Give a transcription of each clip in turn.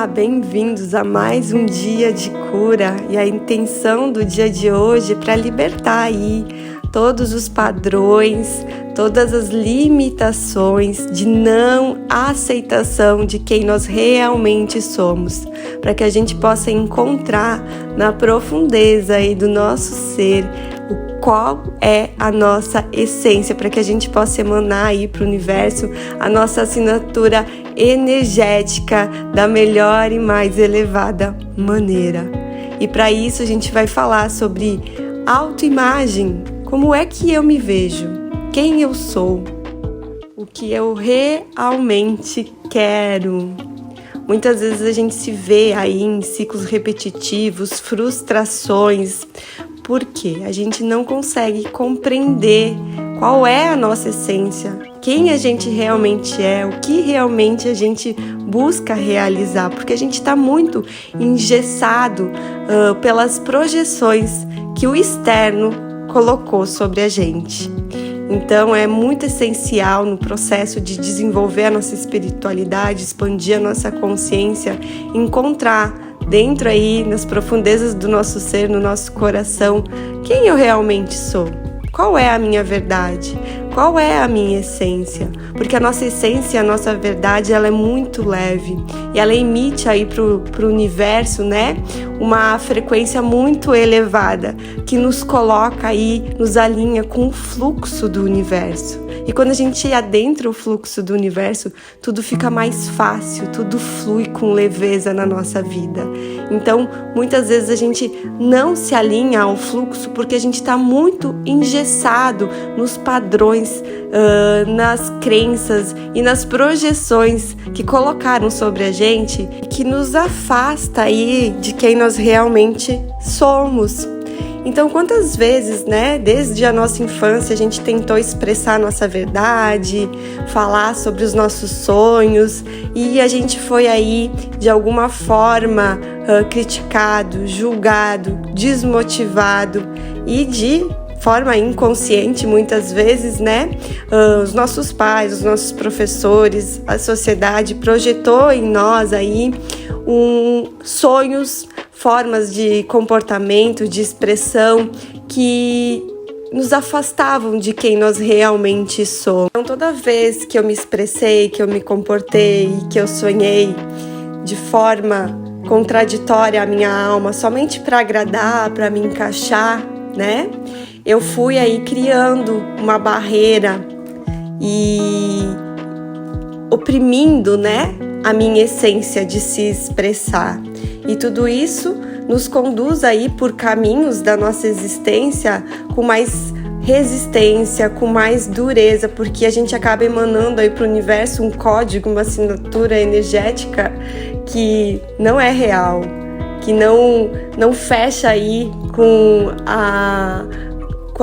Olá, bem-vindos a mais um dia de cura. E a intenção do dia de hoje é para libertar aí todos os padrões, todas as limitações de não aceitação de quem nós realmente somos, para que a gente possa encontrar na profundeza aí do nosso ser qual é a nossa essência, para que a gente possa emanar aí para o universo a nossa assinatura energética da melhor e mais elevada maneira. E para isso a gente vai falar sobre autoimagem, como é que eu me vejo, quem eu sou, o que eu realmente quero. Muitas vezes a gente se vê aí em ciclos repetitivos, frustrações, porque a gente não consegue compreender qual é a nossa essência, quem a gente realmente é, o que realmente a gente busca realizar, porque a gente está muito engessado pelas projeções que o externo colocou sobre a gente. Então é muito essencial no processo de desenvolver a nossa espiritualidade, expandir a nossa consciência, encontrar dentro aí, nas profundezas do nosso ser, no nosso coração, quem eu realmente sou, qual é a minha verdade, qual é a minha essência, porque a nossa essência, a nossa verdade, ela é muito leve e ela emite aí pro universo, né, uma frequência muito elevada que nos coloca aí, nos alinha com o fluxo do universo. E quando a gente adentra o fluxo do universo, tudo fica mais fácil, tudo flui com leveza na nossa vida. Então, muitas vezes a gente não se alinha ao fluxo porque a gente está muito engessado nos padrões, nas crenças e nas projeções que colocaram sobre a gente, que nos afasta aí de quem nós realmente somos. Então, quantas vezes, né, desde a nossa infância, a gente tentou expressar a nossa verdade, falar sobre os nossos sonhos e a gente foi aí, de alguma forma, criticado, julgado, desmotivado e de forma inconsciente, muitas vezes, né, os nossos pais, os nossos professores, a sociedade projetou em nós aí sonhos, formas de comportamento, de expressão que nos afastavam de quem nós realmente somos. Então, toda vez que eu me expressei, que eu me comportei, que eu sonhei de forma contraditória à minha alma, somente para agradar, para me encaixar, né? Eu fui aí criando uma barreira e oprimindo, né, a minha essência de se expressar. E tudo isso nos conduz aí por caminhos da nossa existência com mais resistência, com mais dureza, porque a gente acaba emanando aí para o universo um código, uma assinatura energética que não é real, que não fecha aí com a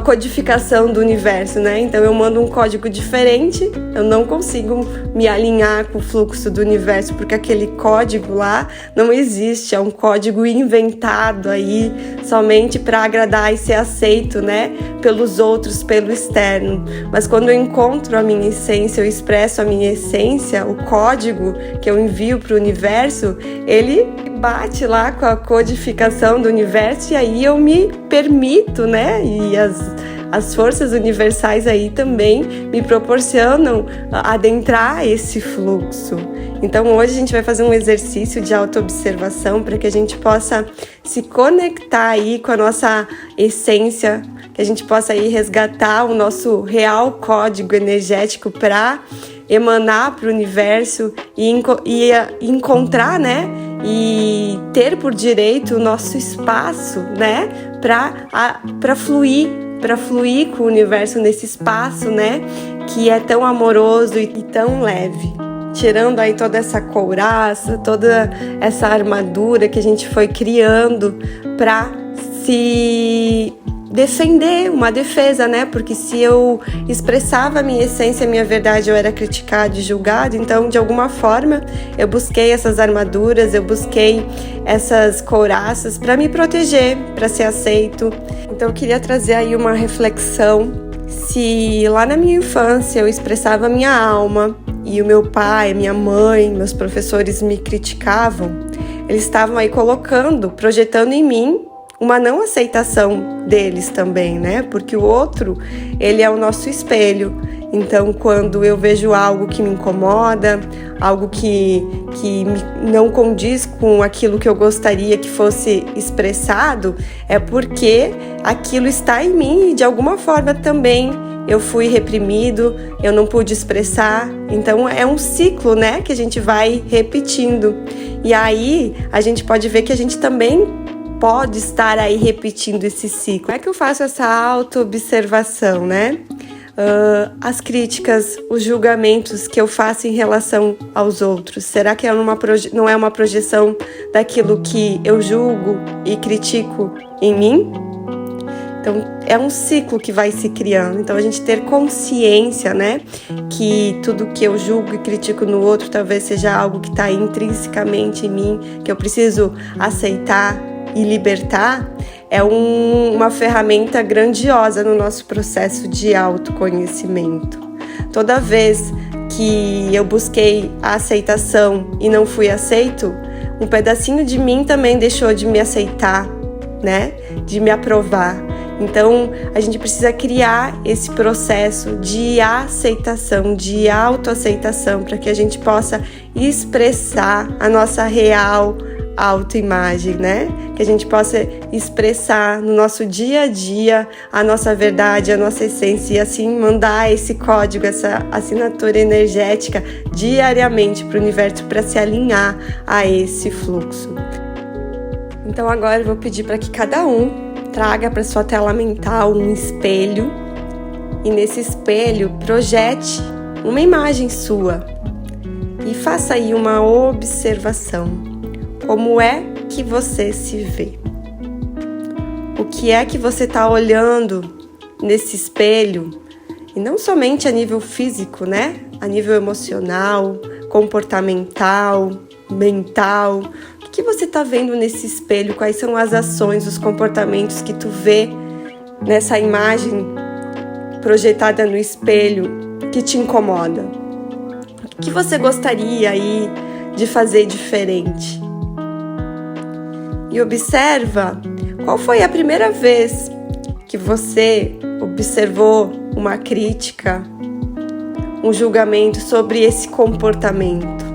codificação do universo, né? Então eu mando um código diferente, eu não consigo me alinhar com o fluxo do universo, porque aquele código lá não existe, é um código inventado aí somente para agradar e ser aceito, né, pelos outros, pelo externo. Mas quando eu encontro a minha essência, eu expresso a minha essência, o código que eu envio para o universo, ele bate lá com a codificação do universo e aí eu me permito, né, e as forças universais aí também me proporcionam adentrar esse fluxo. Então hoje a gente vai fazer um exercício de autoobservação para que a gente possa se conectar aí com a nossa essência, que a gente possa aí resgatar o nosso real código energético para emanar para o universo e encontrar, né, e ter por direito o nosso espaço, né, para fluir com o universo nesse espaço, né, que é tão amoroso e tão leve. Tirando aí toda essa couraça, toda essa armadura que a gente foi criando para se defender, uma defesa, né? Porque se eu expressava a minha essência, a minha verdade, eu era criticado e julgado. Então, de alguma forma, eu busquei essas armaduras, eu busquei essas couraças para me proteger, para ser aceito. Então, eu queria trazer aí uma reflexão. Se lá na minha infância eu expressava a minha alma e o meu pai, minha mãe, meus professores me criticavam, eles estavam aí colocando, projetando em mim uma não aceitação deles também, né? Porque o outro, ele é o nosso espelho. Então, quando eu vejo algo que me incomoda, algo que não condiz com aquilo que eu gostaria que fosse expressado, é porque aquilo está em mim e de alguma forma também eu fui reprimido, eu não pude expressar. Então, é um ciclo, né, que a gente vai repetindo. E aí, a gente pode ver que a gente também pode estar aí repetindo esse ciclo. Como é que eu faço essa auto-observação, né? As críticas, os julgamentos que eu faço em relação aos outros. Será que não é uma projeção daquilo que eu julgo e critico em mim? Então, é um ciclo que vai se criando. Então, a gente ter consciência, né, que tudo que eu julgo e critico no outro talvez seja algo que está intrinsecamente em mim, que eu preciso aceitar e libertar, é uma ferramenta grandiosa no nosso processo de autoconhecimento. Toda vez que eu busquei a aceitação e não fui aceito, um pedacinho de mim também deixou de me aceitar, né? De me aprovar. Então, a gente precisa criar esse processo de aceitação, de autoaceitação, para que a gente possa expressar a nossa real autoimagem, né? Que a gente possa expressar no nosso dia a dia a nossa verdade, a nossa essência e assim mandar esse código, essa assinatura energética diariamente para o universo para se alinhar a esse fluxo. Então agora eu vou pedir para que cada um traga para sua tela mental um espelho e nesse espelho projete uma imagem sua e faça aí uma observação. Como é que você se vê? O que é que você está olhando nesse espelho? E não somente a nível físico, né? A nível emocional, comportamental, mental. O que você está vendo nesse espelho? Quais são as ações, os comportamentos que tu vê nessa imagem projetada no espelho que te incomoda? O que você gostaria aí de fazer diferente? E observa qual foi a primeira vez que você observou uma crítica, um julgamento sobre esse comportamento.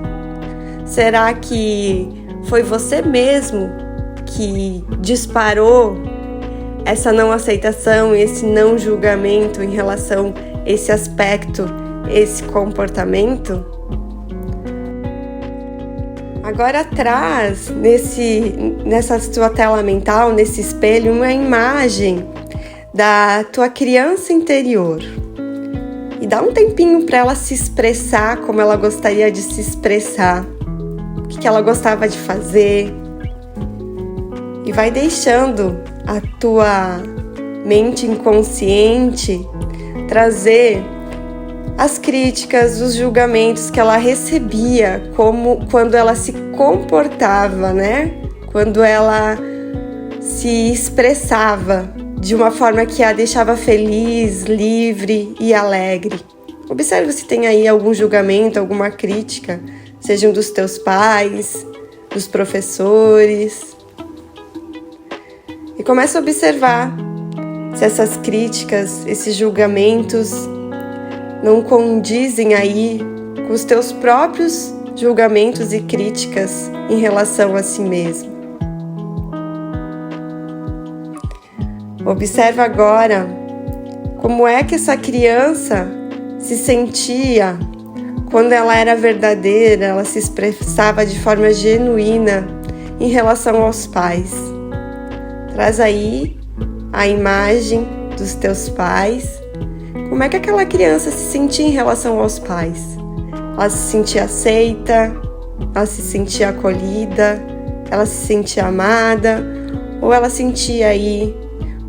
Será que foi você mesmo que disparou essa não aceitação, esse não julgamento em relação a esse aspecto, esse comportamento? Agora traz nessa tua tela mental, nesse espelho, uma imagem da tua criança interior. E dá um tempinho para ela se expressar como ela gostaria de se expressar, o que ela gostava de fazer. E vai deixando a tua mente inconsciente trazer as críticas, os julgamentos que ela recebia, como quando ela se comportava, né? Quando ela se expressava de uma forma que a deixava feliz, livre e alegre. Observe se tem aí algum julgamento, alguma crítica, sejam dos teus pais, dos professores. E começa a observar se essas críticas, esses julgamentos não condizem aí com os teus próprios julgamentos e críticas em relação a si mesmo. Observa agora como é que essa criança se sentia quando ela era verdadeira, ela se expressava de forma genuína em relação aos pais. Traz aí a imagem dos teus pais. Como é que aquela criança se sentia em relação aos pais? Ela se sentia aceita? Ela se sentia acolhida? Ela se sentia amada? Ou ela sentia aí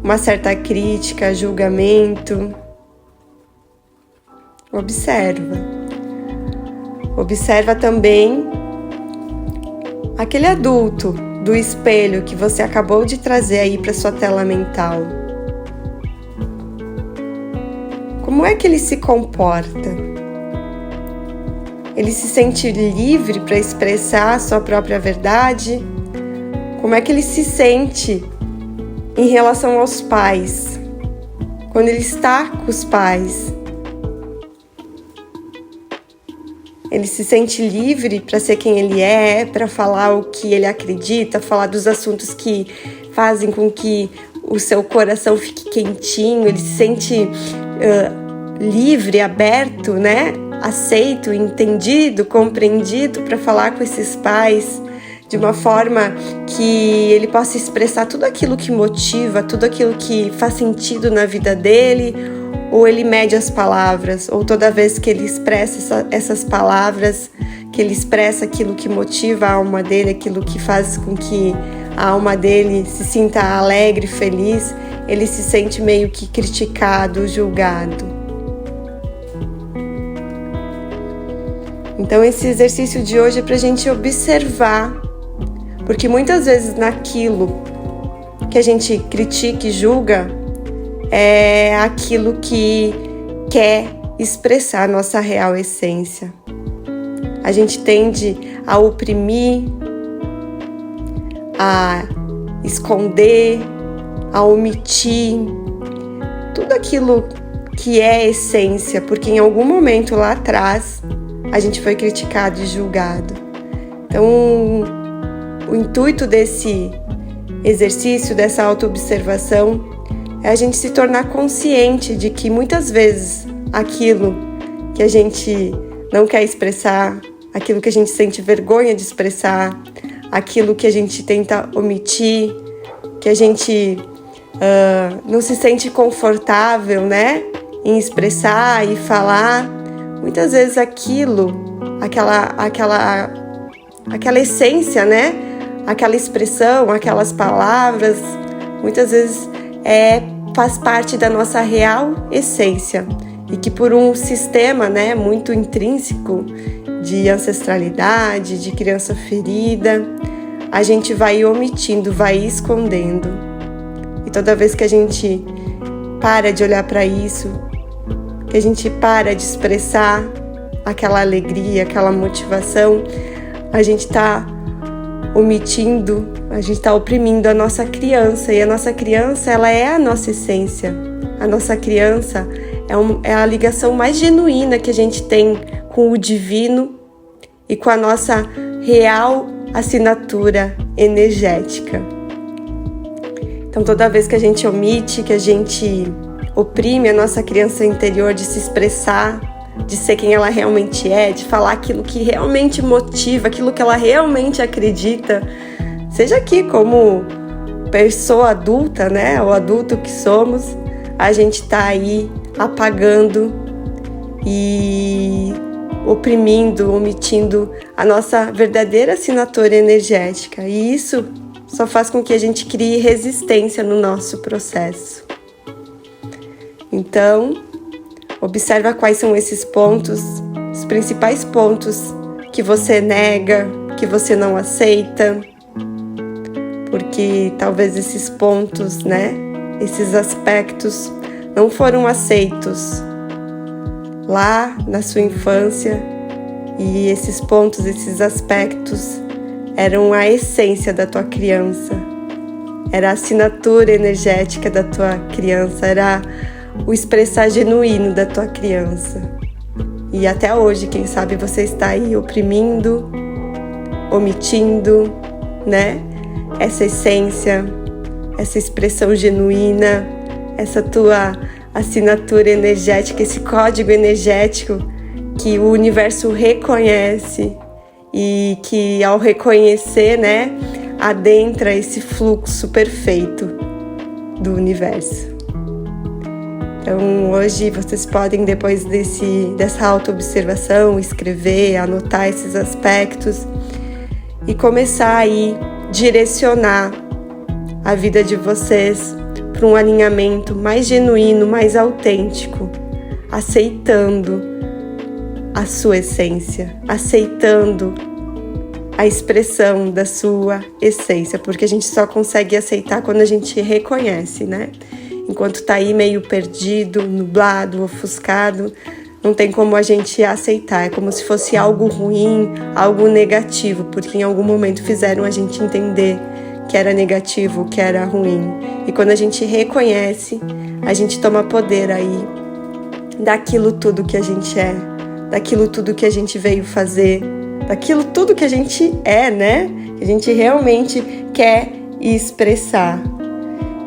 uma certa crítica, julgamento? Observa. Observa também aquele adulto do espelho que você acabou de trazer aí para sua tela mental. Como é que ele se comporta? Ele se sente livre para expressar a sua própria verdade? Como é que ele se sente em relação aos pais? Quando ele está com os pais? Ele se sente livre para ser quem ele é, para falar o que ele acredita, falar dos assuntos que fazem com que o seu coração fique quentinho. Ele se sente livre, aberto, né? Aceito, entendido, compreendido para falar com esses pais de uma forma que ele possa expressar tudo aquilo que motiva, tudo aquilo que faz sentido na vida dele. Ou ele mede as palavras, ou toda vez que ele expressa essas palavras, que ele expressa aquilo que motiva a alma dele, aquilo que faz com que a alma dele se sinta alegre, feliz, ele se sente meio que criticado, julgado. Então esse exercício de hoje é para a gente observar, porque muitas vezes naquilo que a gente critica e julga, é aquilo que quer expressar a nossa real essência. A gente tende a oprimir, a esconder, a omitir tudo aquilo que é essência, porque em algum momento lá atrás a gente foi criticado e julgado. Então, o intuito desse exercício, dessa autoobservação, é a gente se tornar consciente de que muitas vezes aquilo que a gente não quer expressar, aquilo que a gente sente vergonha de expressar, aquilo que a gente tenta omitir, que a gente não se sente confortável, né, em expressar e falar, muitas vezes aquela essência, né, aquela expressão, aquelas palavras, muitas vezes faz parte da nossa real essência e que por um sistema, né, muito intrínseco de ancestralidade, de criança ferida, a gente vai omitindo, vai escondendo. E toda vez que a gente para de olhar para isso, que a gente para de expressar aquela alegria, aquela motivação, a gente está omitindo, a gente está oprimindo a nossa criança. E a nossa criança, ela é a nossa essência. A nossa criança é a ligação mais genuína que a gente tem com o divino e com a nossa real assinatura energética. Então, toda vez que a gente omite, que a gente oprime a nossa criança interior de se expressar, de ser quem ela realmente é, de falar aquilo que realmente motiva, aquilo que ela realmente acredita, seja aqui como pessoa adulta, né, ou adulto que somos, a gente tá aí apagando e oprimindo, omitindo a nossa verdadeira assinatura energética. E isso só faz com que a gente crie resistência no nosso processo. Então, observa quais são esses pontos, os principais pontos que você nega, que você não aceita, porque talvez esses pontos, né, esses aspectos não foram aceitos lá na sua infância, e esses pontos, esses aspectos eram a essência da tua criança, era a assinatura energética da tua criança, era o expressar genuíno da tua criança. E até hoje, quem sabe você está aí oprimindo, omitindo, né? Essa essência, essa expressão genuína, essa tua assinatura energética, esse código energético que o universo reconhece e que ao reconhecer, né, adentra esse fluxo perfeito do universo. Então, hoje vocês podem, depois dessa autoobservação, escrever, anotar esses aspectos e começar aí direcionar a vida de vocês para um alinhamento mais genuíno, mais autêntico, aceitando a sua essência, aceitando a expressão da sua essência, porque a gente só consegue aceitar quando a gente reconhece, né? Enquanto tá aí meio perdido, nublado, ofuscado, não tem como a gente aceitar, é como se fosse algo ruim, algo negativo, porque em algum momento fizeram a gente entender que era negativo, que era ruim. E quando a gente reconhece, a gente toma poder aí daquilo tudo que a gente é, daquilo tudo que a gente veio fazer, daquilo tudo que a gente é, né? Que a gente realmente quer expressar.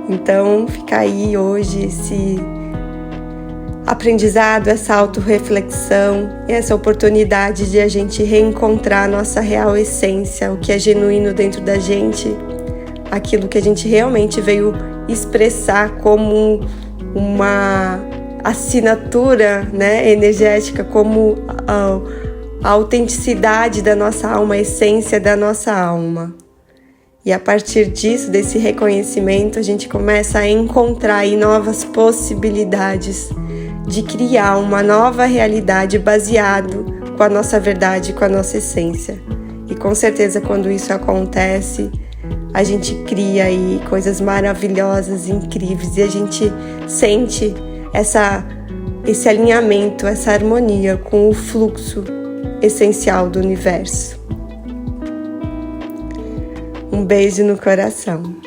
Então, fica aí hoje esse aprendizado, essa autorreflexão, essa oportunidade de a gente reencontrar a nossa real essência, o que é genuíno dentro da gente, aquilo que a gente realmente veio expressar como uma assinatura, né, energética, como a autenticidade da nossa alma, a essência da nossa alma. E a partir disso, desse reconhecimento, a gente começa a encontrar aí novas possibilidades de criar uma nova realidade baseado com a nossa verdade, com a nossa essência. E com certeza quando isso acontece, a gente cria aí coisas maravilhosas, incríveis, e a gente sente esse alinhamento, essa harmonia com o fluxo essencial do universo. Um beijo no coração.